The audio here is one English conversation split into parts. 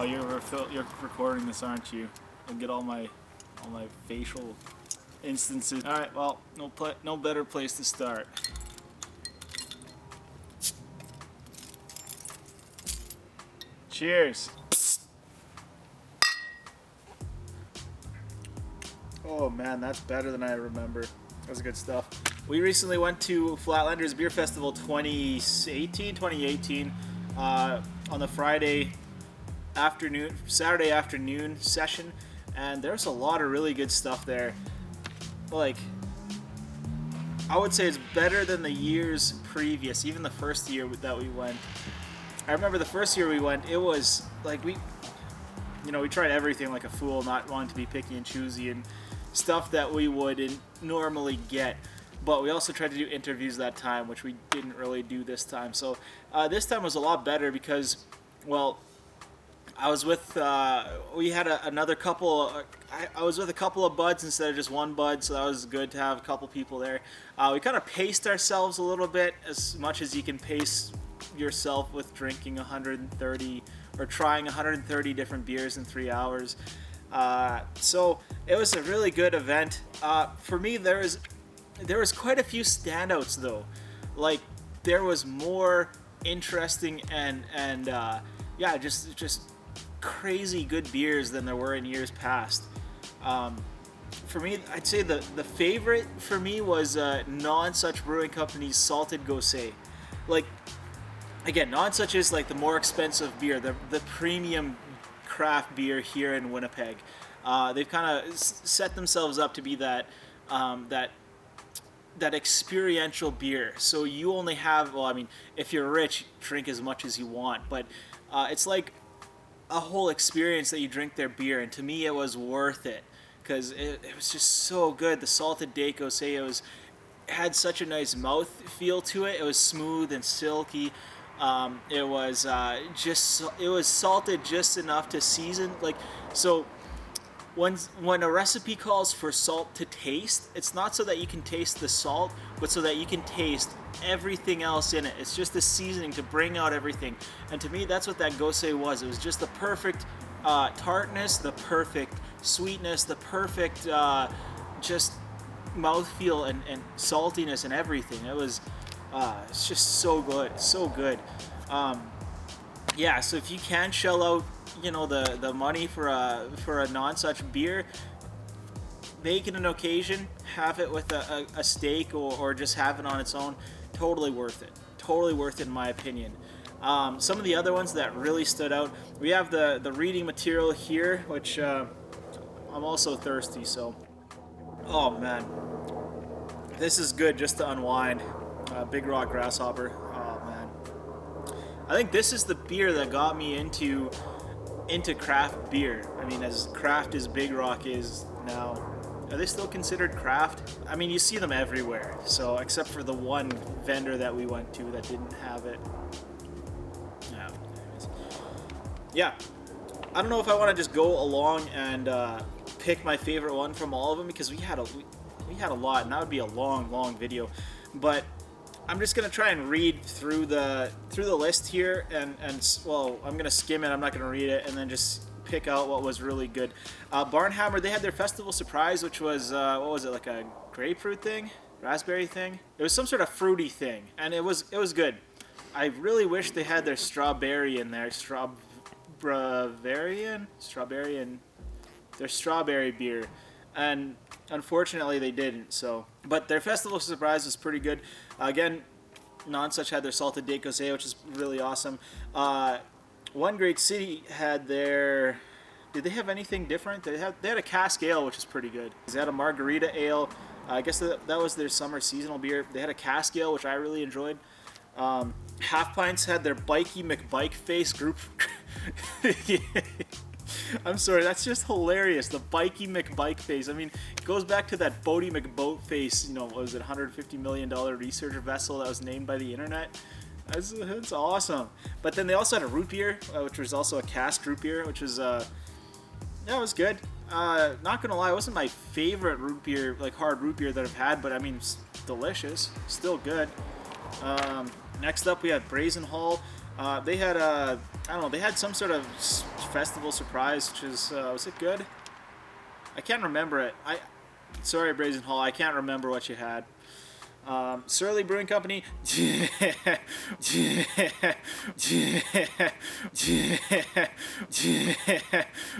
Oh, you're recording this, aren't you? And get all my facial instances. All right. Well, no better place to start. Cheers. Oh man, that's better than I remember. That was good stuff. We recently went to Flatlanders Beer Festival 2018 on the Saturday afternoon session, and there's a lot of really good stuff there. Like, I would say it's better than the years previous, even the first year that we went. I remember the first year we went, it was like we tried everything like a fool, not wanting to be picky and choosy and stuff that we wouldn't normally get. But we also tried to do interviews that time, which we didn't really do this time. So this time was a lot better because, well, I was with we had another couple. I was with a couple of buds instead of just one bud, so that was good to have a couple people there. We kind of paced ourselves a little bit, as much as you can pace yourself with drinking 130 or trying 130 different beers in 3 hours. So it was a really good event. For me, there was quite a few standouts though. Like, there was more interesting and just crazy good beers than there were in years past. For me, I'd say the favorite for me was Non-Such Brewing Company's Salted Gose. Like, again, Non-Such is like the more expensive beer, the premium craft beer here in Winnipeg. They've kind of set themselves up to be that experiential beer. So you only have, well, I mean, if you're rich, drink as much as you want, but it's like a whole experience that you drink their beer, and to me it was worth it because it was just so good. The Salted Gose, had such a nice mouth feel to it. It was smooth and silky. It was salted just enough to season. Like, so when a recipe calls for salt to taste, it's not so that you can taste the salt, but so that you can taste everything else in it. It's just the seasoning to bring out everything. And to me, that's what that Gose was. It was just the perfect tartness, the perfect sweetness, the perfect just mouthfeel and saltiness and everything. It was it's just so good, so good. Yeah, so if you can shell out, the money for a Non-Such beer, make it an occasion, have it with a steak or just have it on its own. Totally worth it. Totally worth it in my opinion. Some of the other ones that really stood out, we have the reading material here, which I'm also thirsty, so oh man, this is good just to unwind. Big Rock Grasshopper. Oh man, I think this is the beer that got me into craft beer. I mean, as craft as Big Rock is now, are they still considered craft? I mean, you see them everywhere. So, except for the one vendor that we went to that didn't have it. Yeah. I don't know if I want to just go along and pick my favorite one from all of them, because we had a lot, and that would be a long video. But I'm just gonna try and read through the list here, and well, I'm gonna skim it. I'm not gonna read it, and then just pick out what was really good. Barnhammer, they had their festival surprise, which was what was it, like a grapefruit thing, raspberry thing? It was some sort of fruity thing, and it was good. I really wish they had their strawberry in there, their strawberry beer, and unfortunately they didn't. So, but their festival surprise was pretty good. Again, Non-Such had their Salted Gose, which is really awesome. One Great City had their, did they have anything different? They had a cask ale, which is pretty good. They had a margarita ale. I guess that was their summer seasonal beer. They had a cask ale, which I really enjoyed. Half Pints had their Bikey McBikeface group. I'm sorry, that's just hilarious. The Bikey McBikeface. I mean, it goes back to that Bodie McBoatface, what was it, $150 million research vessel that was named by the internet. That's awesome. But then they also had a root beer, which was also a cask root beer, which was, yeah, it was good. Not gonna lie, it wasn't my favorite root beer, like hard root beer that I've had, but I mean, it's delicious, still good. Next up, we had Brazen Hall. They had I don't know. They had some sort of festival surprise, which is was it good? I can't remember it. Sorry, Brazen Hall. I can't remember what you had. Surly Brewing Company.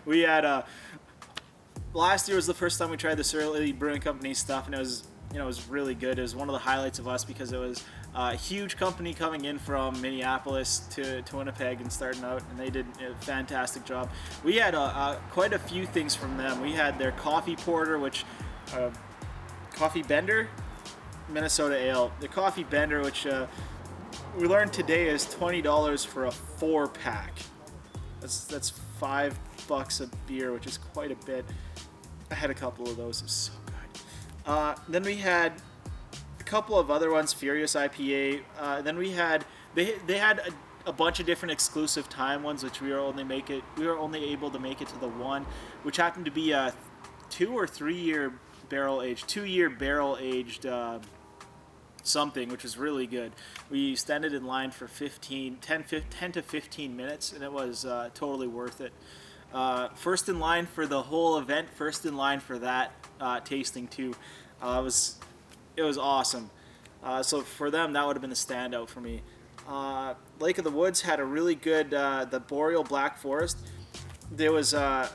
We had last year was the first time we tried the Surly Brewing Company stuff, and it was it was really good. It was one of the highlights of us because it was a huge company coming in from Minneapolis to Winnipeg and starting out, and they did a fantastic job. We had quite a few things from them. We had their coffee porter, which coffee bender, Minnesota ale. The coffee bender, which we learned today is $20 for a 4-pack. That's $5 a beer, which is quite a bit. I had a couple of those. It was so good. Then we had a couple of other ones, Furious IPA. Then we had they had a bunch of different exclusive time ones, which we were only able to make it to the one, which happened to be a 2 or 3 year barrel aged, 2-year barrel aged something, which was really good. We standed in line for 10 to 15 minutes, and it was totally worth it. First in line for the whole event, first in line for that tasting too. It was awesome. So for them, that would have been the standout for me. Lake of the Woods had a really good the Boreal Black Forest. It wasn't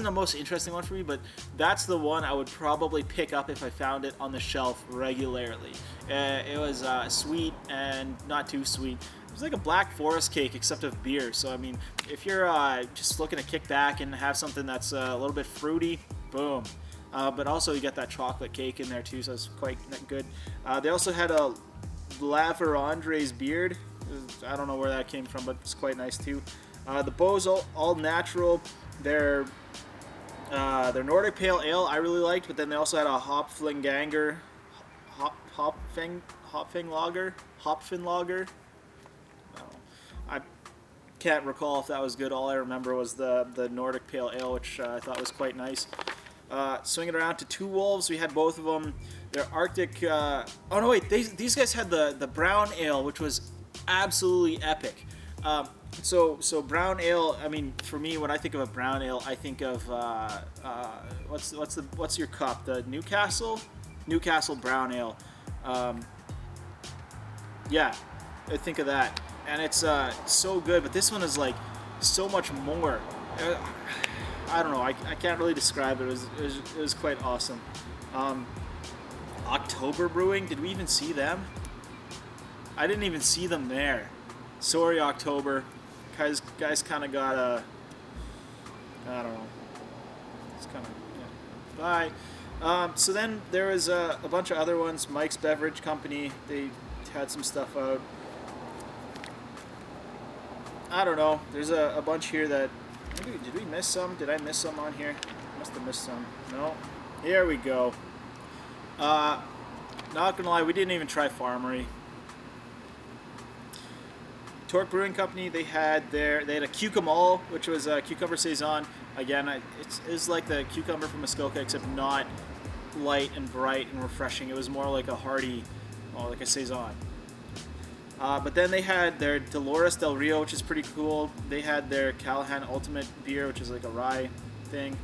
the most interesting one for me, but that's the one I would probably pick up if I found it on the shelf regularly. It was sweet and not too sweet. It was like a Black Forest cake except of beer. So I mean, if you're just looking to kick back and have something that's a little bit fruity, boom. But also you get that chocolate cake in there too, so it's quite good. They also had a La Andre's beard. I don't know where that came from, but it's quite nice too. The Beau's all natural. Their Nordic Pale Ale I really liked, but then they also had a Hopfling Lager. I can't recall if that was good. All I remember was the Nordic Pale Ale, which I thought was quite nice. Swinging around to Two Wolves, we had both of them. Their Arctic. Oh no, wait! These guys had the Brown Ale, which was absolutely epic. So brown ale. I mean, for me, when I think of a brown ale, I think of what's your cup? The Newcastle Brown Ale. Yeah, I think of that, and it's so good. But this one is like so much more. I don't know. I can't really describe it. It was quite awesome. October Brewing. Did we even see them? I didn't even see them there. Sorry, October. Guys kind of got a... I don't know. It's kind of... Yeah. Bye. So then there was a bunch of other ones. Mike's Beverage Company. They had some stuff out. I don't know. There's a bunch here that... Maybe, did we miss some? Did I miss some on here? Must have missed some. No. Here we go. Not gonna lie, we didn't even try Farmery. Torque Brewing Company, they had a Cucumol, which was a cucumber saison. Again, it's like the cucumber from Muskoka, except not light and bright and refreshing. It was more like a hearty, like a saison. But then they had their Dolores Del Rio, which is pretty cool. They had their Callahan Ultimate beer, which is like a rye thing.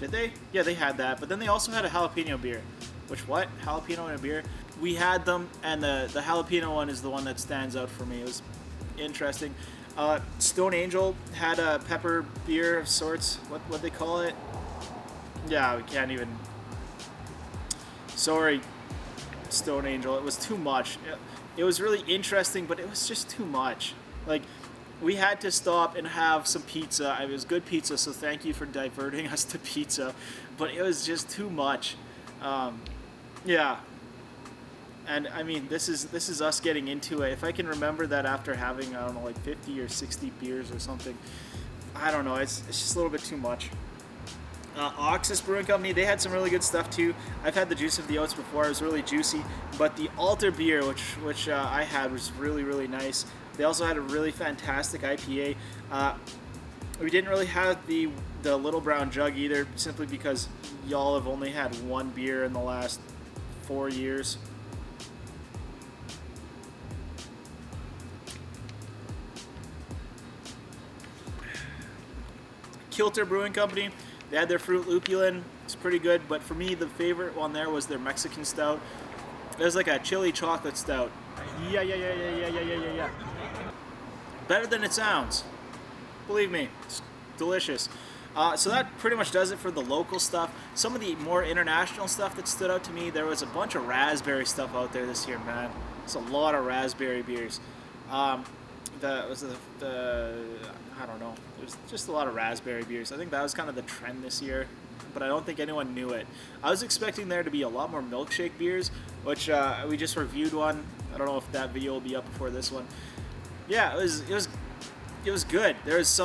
Did they? Yeah, they had that. But then they also had a jalapeno beer. Jalapeno in a beer? We had them, and the jalapeno one is the one that stands out for me. It was interesting. Stone Angel had a pepper beer of sorts. What they call it? Yeah, we can't even. Sorry, Stone Angel. It was too much. It was really interesting, but it was just too much. Like, we had to stop and have some pizza. It was good pizza, so thank you for diverting us to pizza. But it was just too much. Yeah. And I mean, this is us getting into it. If I can remember that after having, I don't know, like 50 or 60 beers or something, I don't know. It's just a little bit too much. Oxus Brewing Company, they had some really good stuff too. I've had the Juice of the Oats before. It was really juicy. But the Altar beer, which I had, was really, really nice. They also had a really fantastic IPA. We didn't really have the Little Brown Jug either, simply because y'all have only had one beer in the last 4 years. Kilter Brewing Company. They had their Fruit Lupulin. It's pretty good, but for me, the favorite one there was their Mexican stout. It was like a chili chocolate stout. Yeah. Better than it sounds. Believe me, it's delicious. So that pretty much does it for the local stuff. Some of the more international stuff that stood out to me, there was a bunch of raspberry stuff out there this year, man. It's a lot of raspberry beers. I don't know. There's just a lot of raspberry beers. I think that was kind of the trend this year, but I don't think anyone knew it. I was expecting there to be a lot more milkshake beers, which we just reviewed one. I don't know if that video will be up before this one. Yeah, it was good. There was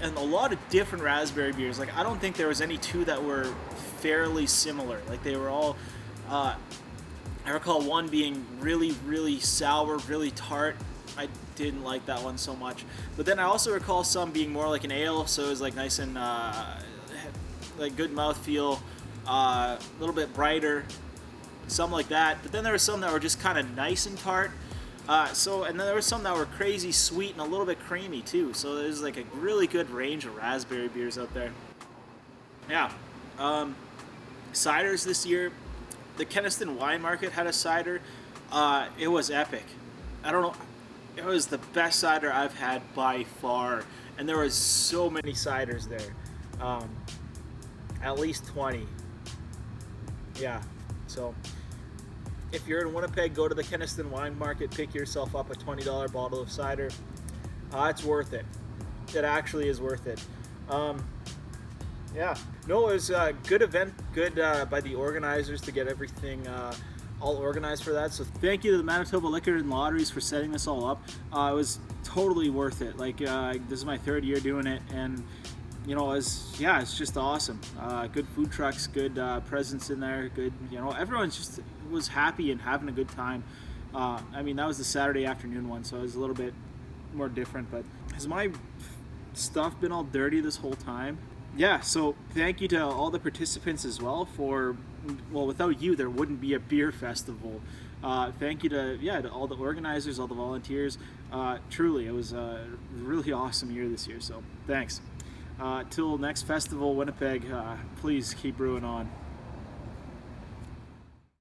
and a lot of different raspberry beers. Like, I don't think there was any two that were fairly similar. Like, they were all, I recall one being really, really sour, really tart. I didn't like that one so much. But then I also recall some being more like an ale, so it was like nice and like good mouthfeel, a little bit brighter, some like that. But then there were some that were just kind of nice and tart. And then there were some that were crazy sweet and a little bit creamy too. So there's like a really good range of raspberry beers out there. Yeah. Ciders this year. The Kenaston Wine Market had a cider. It was epic. I don't know. It was the best cider I've had by far. And there was so many ciders there. At least 20. Yeah. So if you're in Winnipeg, go to the Kenaston Wine Market, pick yourself up a $20 bottle of cider. It's worth it. It actually is worth it. Yeah. No, it was a good event, good by the organizers to get everything all organized for that. So thank you to the Manitoba Liquor and Lotteries for setting this all up. It was totally worth it. Like, this is my 3rd year doing it, and you know, it's just awesome. Good food trucks, good presence in there, good, you know, everyone's just was happy and having a good time. I mean, that was the Saturday afternoon one, so it was a little bit more different, but has my stuff been all dirty this whole time? Yeah, so thank you to all the participants as well without you, there wouldn't be a beer festival. Thank you to all the organizers, all the volunteers. Truly, it was a really awesome year this year, so thanks. Till next festival, Winnipeg, please keep brewing on.